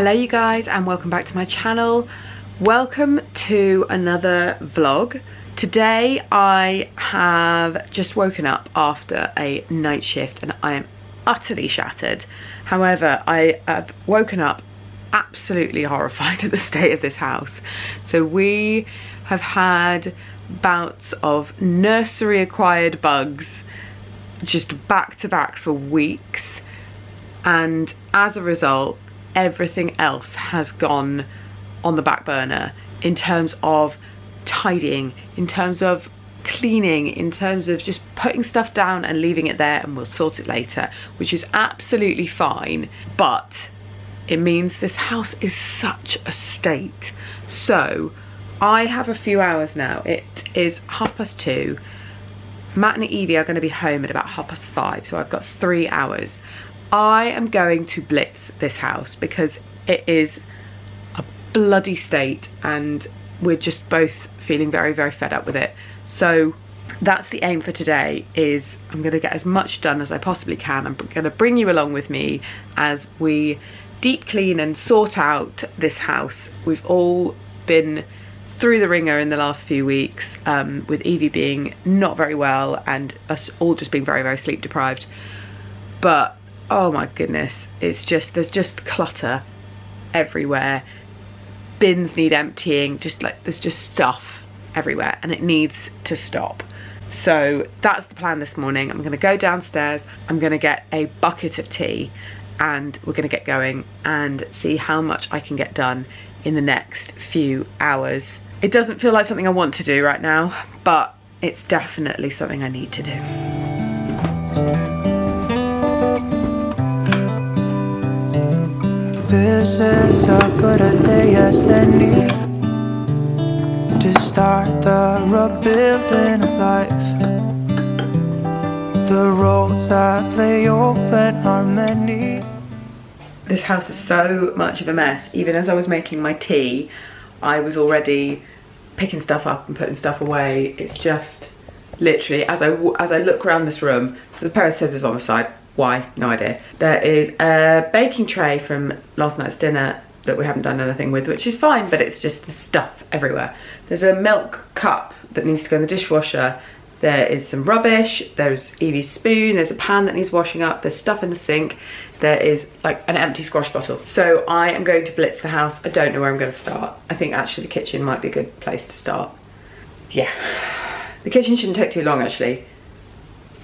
Hello you guys, and welcome back to my channel. Welcome to another vlog. Today I have just woken up after a night shift and I am utterly shattered. However, I have woken up absolutely horrified at the state of this house. So we have had bouts of nursery-acquired bugs just back to back for weeks, and as a result everything else has gone on the back burner in terms of tidying, in terms of cleaning, in terms of just putting stuff down and leaving it there and we'll sort it later, which is absolutely fine, but it means this house is such a state. So I have a few hours now. It is 2:30. Matt and Evie are going to be home at about 5:30, so I've got 3 hours. I am going to blitz this house because it is a bloody state and we're just both feeling very, very fed up with it. So that's the aim for today. Is I'm going to get as much done as I possibly can. I'm going to bring you along with me as we deep clean and sort out this house. We've all been through the ringer in the last few weeks, with Evie being not very well and us all just being very, very sleep deprived. But oh my goodness, it's just, there's just clutter everywhere. Bins need emptying, just like there's just stuff everywhere and it needs to stop. So that's the plan this morning. I'm gonna go downstairs, I'm gonna get a bucket of tea and we're gonna get going and see how much I can get done in the next few hours. It doesn't feel like something I want to do right now, but it's definitely something I need to do. This is a good a day as any to start the rebuilding of life. The roads that lay open are many. This house is so much of a mess. Even as I was making my tea, I was already picking stuff up and putting stuff away. It's just literally, as I look around this room, the pair of scissors on the side. Why? No idea. There is a baking tray from last night's dinner that we haven't done anything with, which is fine, but it's just the stuff everywhere. There's a milk cup that needs to go in the dishwasher. There is some rubbish. There's Evie's spoon. There's a pan that needs washing up. There's stuff in the sink. There is like an empty squash bottle. So I am going to blitz the house. I don't know where I'm going to start. I think actually the kitchen might be a good place to start. Yeah, the kitchen shouldn't take too long actually.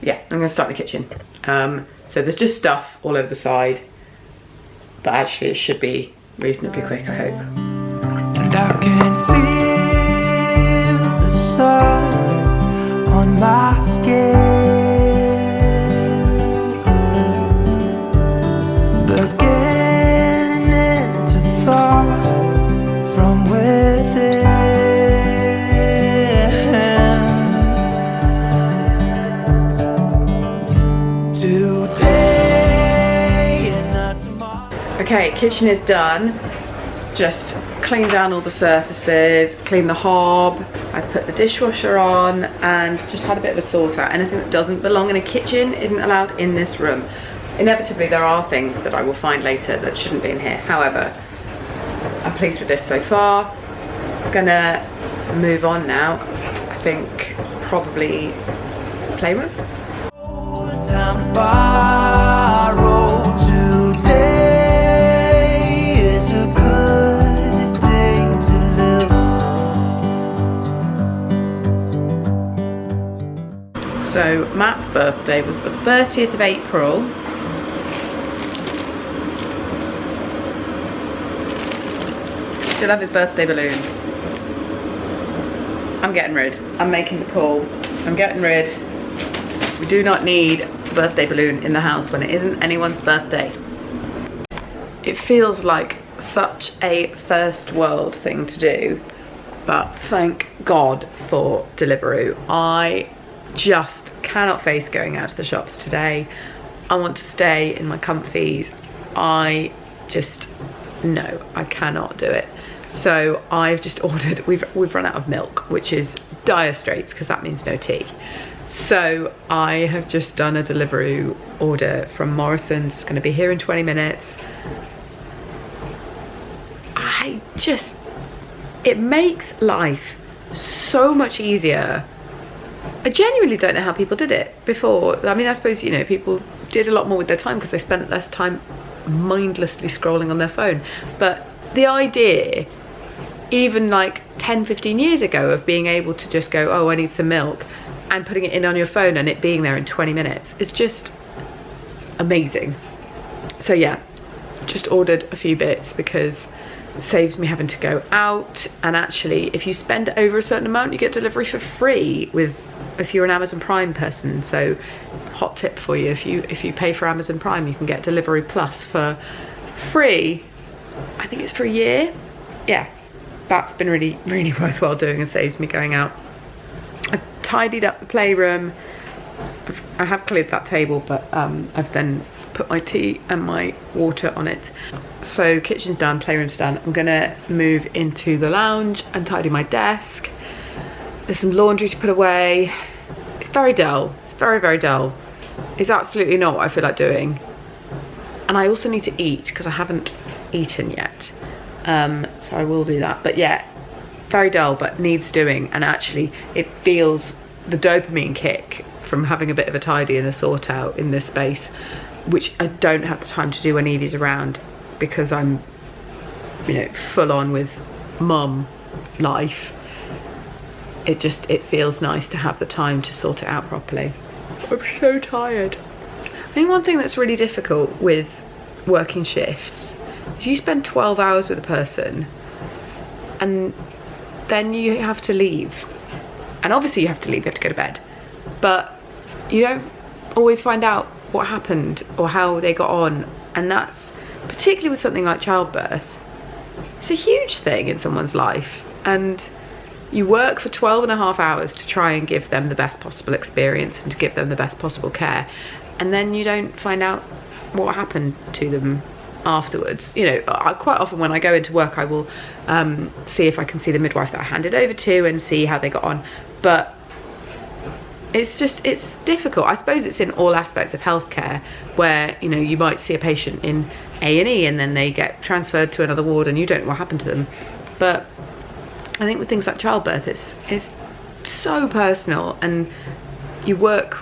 Yeah, I'm going to start in the kitchen. So there's just stuff all over the side, but actually it should be reasonably quick, I hope. And I can feel the sun on my skin, beginning to thaw from within. Okay, kitchen is done. Just clean down all the surfaces, clean the hob. I put the dishwasher on and just had a bit of a sort out. Anything that doesn't belong in a kitchen isn't allowed in this room. Inevitably there are things that I will find later that shouldn't be in here. However, I'm pleased with this so far. I'm gonna move on now. I think probably playroom. Time to borrow. So Matt's birthday was the 30th of April. Still have his birthday balloon. I'm getting rid. I'm making the call. I'm getting rid. We do not need a birthday balloon in the house when it isn't anyone's birthday. It feels like such a first world thing to do, but thank God for Deliveroo. I just cannot face going out to the shops today. I want to stay in my comfies. No, I cannot do it. So I've just ordered, we've run out of milk, which is dire straits because that means no tea. So I have just done a Deliveroo order from Morrison's. It's going to be here in 20 minutes. it makes life so much easier. I genuinely don't know how people did it before. I mean, I suppose, you know, people did a lot more with their time because they spent less time mindlessly scrolling on their phone. But the idea, even like 10-15 years ago, of being able to just go, oh, I need some milk, and putting it in on your phone and it being there in 20 minutes is just amazing. So yeah, just ordered a few bits because it saves me having to go out. And actually, if you spend over a certain amount, you get delivery for free if you're an Amazon Prime person. So hot tip for you, if you pay for Amazon Prime, you can get delivery plus for free. I think it's for a year. Yeah, that's been really, really worthwhile doing and saves me going out. I've tidied up the playroom. I have cleared that table, but I've then put my tea and my water on it. So kitchen's done, playroom's done. I'm gonna move into the lounge and tidy my desk. There's some laundry to put away. It's very dull. It's very, very dull. It's absolutely not what I feel like doing. And I also need to eat because I haven't eaten yet. So I will do that. But yeah, very dull, but needs doing. And actually it feels the dopamine kick from having a bit of a tidy and a sort out in this space, which I don't have the time to do when Evie's around because I'm, you know, full on with mum life. It feels nice to have the time to sort it out properly. I'm so tired. I think one thing that's really difficult with working shifts is you spend 12 hours with a person and then you have to leave. And obviously you have to leave, you have to go to bed. But you don't always find out what happened or how they got on. And that's, particularly with something like childbirth, it's a huge thing in someone's life. And you work for 12.5 hours to try and give them the best possible experience and to give them the best possible care. And then you don't find out what happened to them afterwards. You know, quite often when I go into work, I will see if I can see the midwife that I handed over to and see how they got on. But it's difficult. I suppose it's in all aspects of healthcare where, you know, you might see a patient in A&E and then they get transferred to another ward and you don't know what happened to them. But I think with things like childbirth, it's so personal, and you work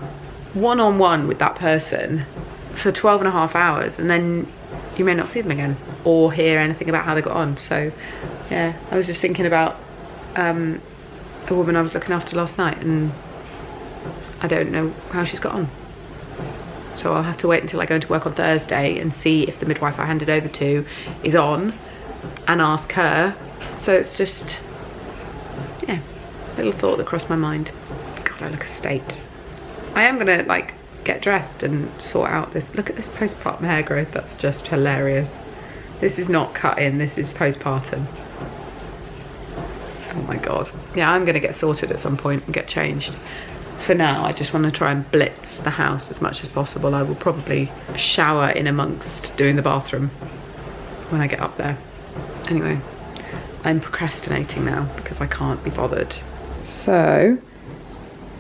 one-on-one with that person for 12.5 hours and then you may not see them again or hear anything about how they got on. So yeah, I was just thinking about a woman I was looking after last night and I don't know how she's got on. So I'll have to wait until I go into work on Thursday and see if the midwife I handed over to is on and ask her. So it's just, yeah, a little thought that crossed my mind. God, I look a state. I am gonna like get dressed and sort out this. Look at this postpartum hair growth. That's just hilarious. This is not cut in, this is postpartum. Oh my God. Yeah, I'm gonna get sorted at some point and get changed. For now, I just want to try and blitz the house as much as possible. I will probably shower in amongst doing the bathroom when I get up there. Anyway, I'm procrastinating now because I can't be bothered. So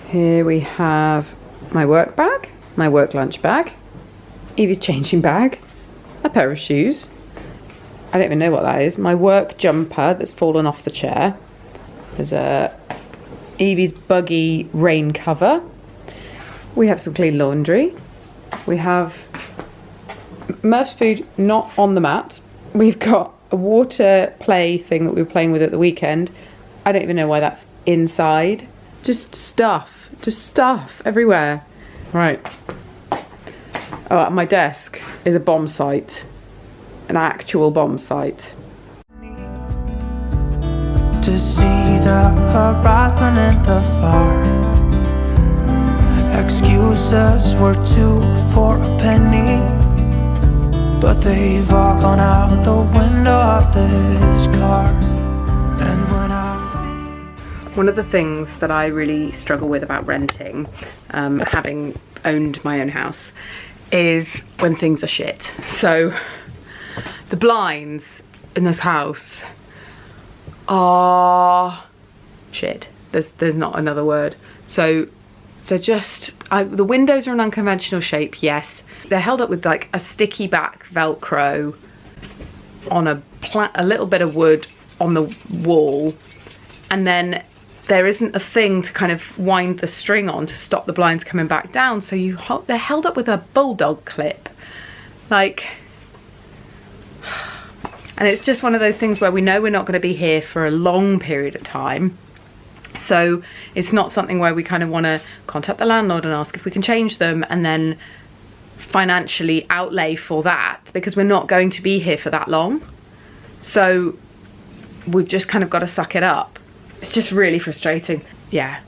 here we have my work bag, my work lunch bag, Evie's changing bag, a pair of shoes, I don't even know what that is, my work jumper that's fallen off the chair, there's a Evie's buggy rain cover, we have some clean laundry, we have Murph's food not on the mat, we've got a water play thing that we were playing with at the weekend. I don't even know why that's inside. Just stuff everywhere. Right. Oh, at my desk is a bomb site. An actual bomb site. To see the horizon in the far. Excuses were 2 for a penny, but they've all gone out the window of this car. And when one of the things that I really struggle with about renting, having owned my own house, is when things are shit. So the blinds in this house are shit. There's not another word. So they're just, the windows are an unconventional shape, yes. They're held up with like a sticky back Velcro on a a little bit of wood on the wall, and then there isn't a thing to kind of wind the string on to stop the blinds coming back down, so they're held up with a bulldog clip, like. And it's just one of those things where we know we're not going to be here for a long period of time. So it's not something where we kind of want to contact the landlord and ask if we can change them and then financially outlay for that, because we're not going to be here for that long. So we've just kind of got to suck it up. It's just really frustrating. Yeah,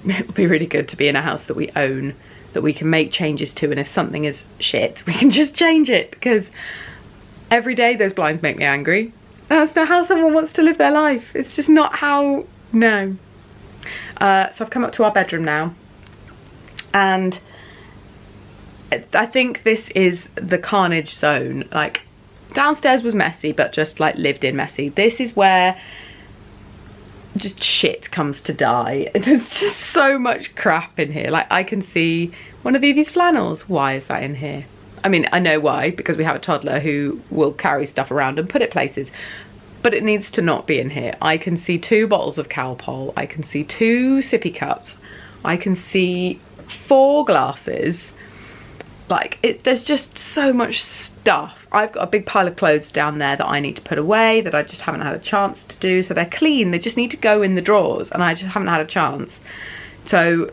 it would be really good to be in a house that we own, that we can make changes to, and if something is shit, we can just change it, because every day those blinds make me angry. That's not how someone wants to live their life. It's just not how, no. So I've come up to our bedroom now, and I think this is the carnage zone. Like, downstairs was messy, but just like lived in messy. This is where just shit comes to die. There's just so much crap in here. Like, I can see one of Evie's flannels. Why is that in here? I mean, I know why, because we have a toddler who will carry stuff around and put it places, but it needs to not be in here. I can see 2 bottles of Calpol. I can see 2 sippy cups. I can see 4 glasses. Like, there's just so much stuff. I've got a big pile of clothes down there that I need to put away that I just haven't had a chance to do. So they're clean. They just need to go in the drawers, and I just haven't had a chance. So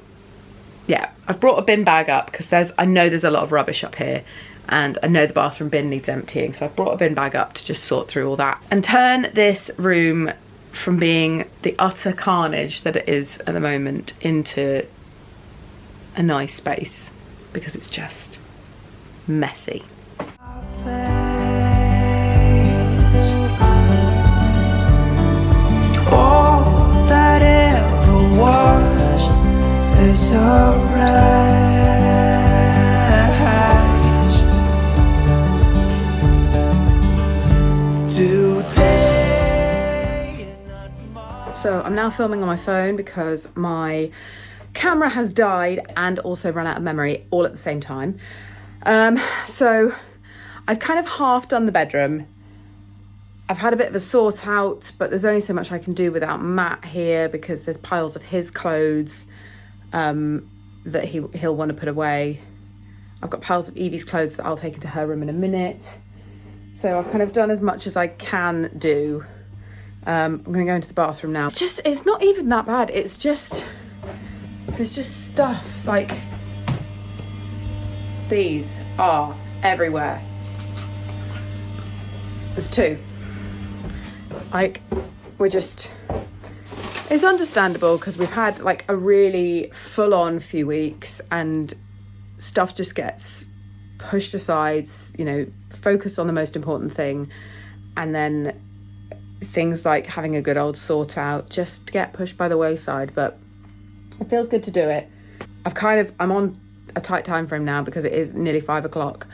yeah, I've brought a bin bag up because I know there's a lot of rubbish up here, and I know the bathroom bin needs emptying, so I've brought a bin bag up to just sort through all that and turn this room from being the utter carnage that it is at the moment into a nice space, because it's just messy. All that ever was is a So I'm now filming on my phone because my camera has died and also run out of memory all at the same time. So I've kind of half done the bedroom. I've had a bit of a sort out, but there's only so much I can do without Matt here, because there's piles of his clothes that he'll want to put away. I've got piles of Evie's clothes that I'll take into her room in a minute. So I've kind of done as much as I can do. I'm gonna go into the bathroom now. It's not even that bad. It's just, there's just stuff, like, these are everywhere. There's 2. Like, it's understandable because we've had like a really full-on few weeks and stuff just gets pushed aside, you know, focus on the most important thing, and then things like having a good old sort out just get pushed by the wayside. But it feels good to do it. I'm on a tight time frame now because it is nearly 5 o'clock.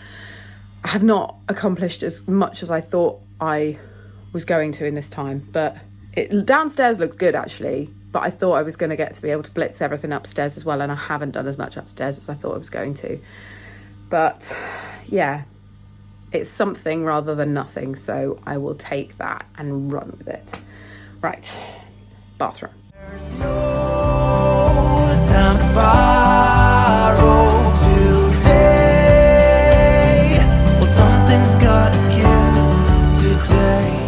I have not accomplished as much as I thought I was going to in this time, but downstairs looked good actually, but I thought I was going to get to be able to blitz everything upstairs as well, and I haven't done as much upstairs as I thought I was going to. But yeah, it's something rather than nothing, so I will take that and run with it. Right, bathroom. There's no time to borrow today. Well, something's gotta give today.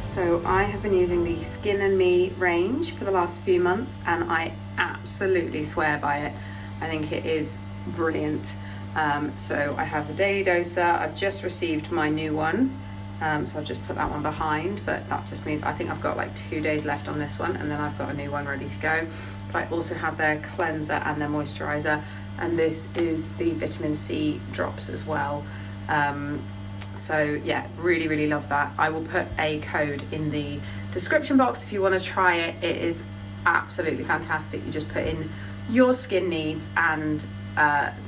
So I have been using the Skin and Me range for the last few months, and I absolutely swear by it. I think it is brilliant. So I have the Daily Doser. I've just received my new one, so I've just put that one behind, but that just means I think I've got like 2 days left on this one, and then I've got a new one ready to go. But I also have their cleanser and their moisturizer, and this is the vitamin C drops as well. So yeah, really love that. I will put a code in the description box if you want to try it. It is absolutely fantastic. You just put in your skin needs, and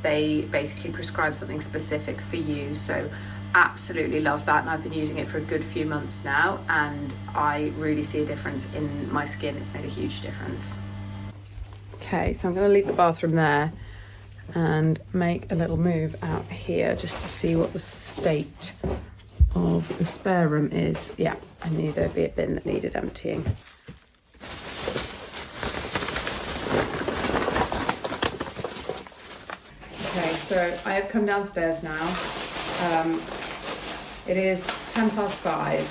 they basically prescribe something specific for you. So absolutely love that, and I've been using it for a good few months now, and I really see a difference in my skin. It's made a huge difference. Okay, so I'm going to leave the bathroom there and make a little move out here just to see what the state of the spare room is, yeah, I knew there'd be a bin that needed emptying. Okay, so I have come downstairs now. It is 5:10.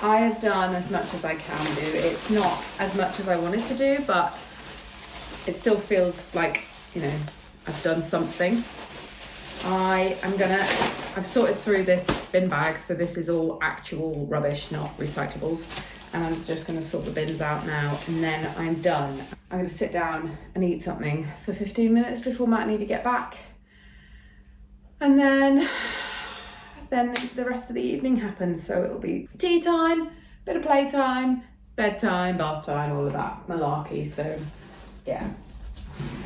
I have done as much as I can do. It's not as much as I wanted to do, but it still feels like, you know, I've done something. I've sorted through this bin bag, so this is all actual rubbish, not recyclables. And I'm just gonna sort the bins out now, and then I'm done. I'm gonna sit down and eat something for 15 minutes before Matt and Evie get back. And then the rest of the evening happens. So it'll be tea time, bit of playtime, bedtime, bath time, all of that malarkey. So yeah.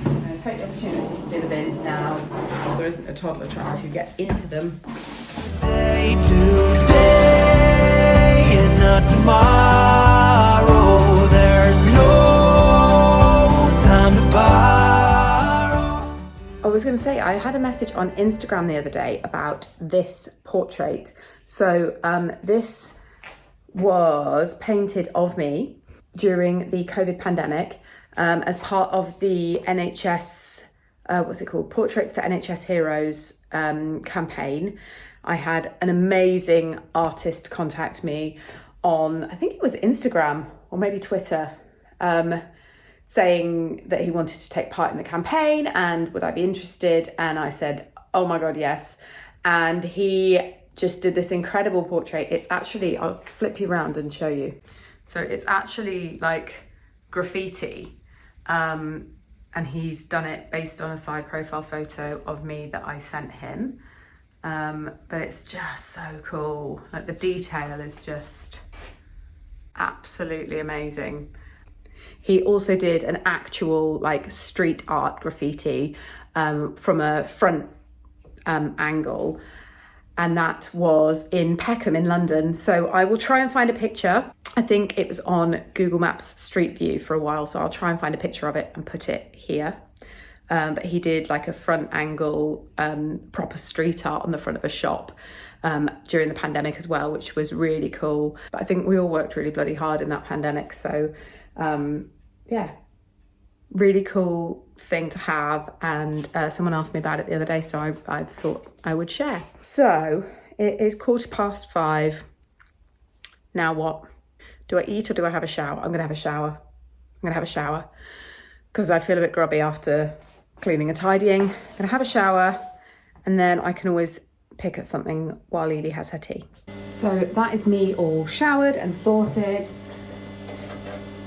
I'm going to take the opportunity to do the bins now, because there isn't a toddler trying to get into them. Day today and not tomorrow. There's no time to borrow. I was going to say, I had a message on Instagram the other day about this portrait. So this was painted of me during the COVID pandemic. As part of the NHS, what's it called? Portraits for NHS Heroes campaign. I had an amazing artist contact me on, I think it was Instagram or maybe Twitter, saying that he wanted to take part in the campaign and would I be interested? And I said, oh my God, yes. And he just did this incredible portrait. It's actually, I'll flip you around and show you. So it's actually like graffiti. And he's done it based on a side profile photo of me that I sent him. But it's just so cool. Like the detail is just absolutely amazing. He also did an actual like street art graffiti from a front angle. And that was in Peckham in London. So I will try and find a picture. I think it was on Google Maps Street View for a while, so I'll try and find a picture of it and put it here. But he did like a front angle, proper street art on the front of a shop during the pandemic as well, which was really cool. But I think we all worked really bloody hard in that pandemic. So yeah, really cool thing to have. And someone asked me about it the other day, so I thought I would share. So it is 5:15. Now what? Do I eat or do I have a shower? I'm gonna have a shower. Because I feel a bit grubby after cleaning and tidying. I'm gonna have a shower, and then I can always pick at something while Evie has her tea. So that is me all showered and sorted.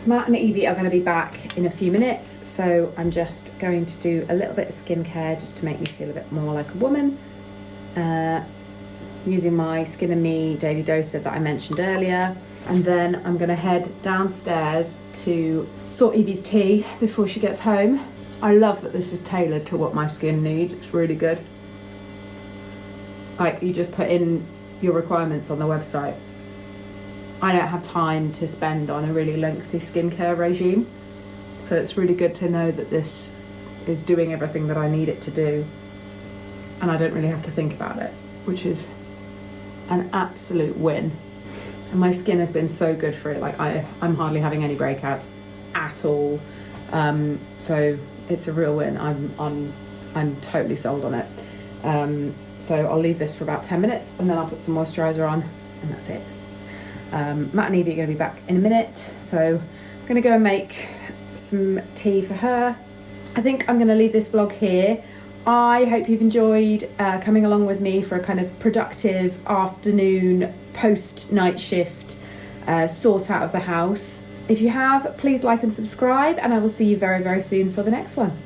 Matt and Evie are going to be back in a few minutes, so I'm just going to do a little bit of skincare just to make me feel a bit more like a woman. Using my Skin and Me daily doser that I mentioned earlier. And then I'm going to head downstairs to sort Evie's tea before she gets home. I love that this is tailored to what my skin needs. It's really good. Like, you just put in your requirements on the website. I don't have time to spend on a really lengthy skincare regime, so it's really good to know that this is doing everything that I need it to do, and I don't really have to think about it, which is an absolute win. And my skin has been so good for it. Like I'm hardly having any breakouts at all, so it's a real win. I'm totally sold on it. So I'll leave this for about 10 minutes, and then I'll put some moisturizer on, and that's it. Matt and Evie are going to be back in a minute, so I'm going to go and make some tea for her. I think I'm going to leave this vlog here. I hope you've enjoyed coming along with me for a kind of productive afternoon post night shift sort out of the house. If you have, please like and subscribe, and I will see you very, very soon for the next one.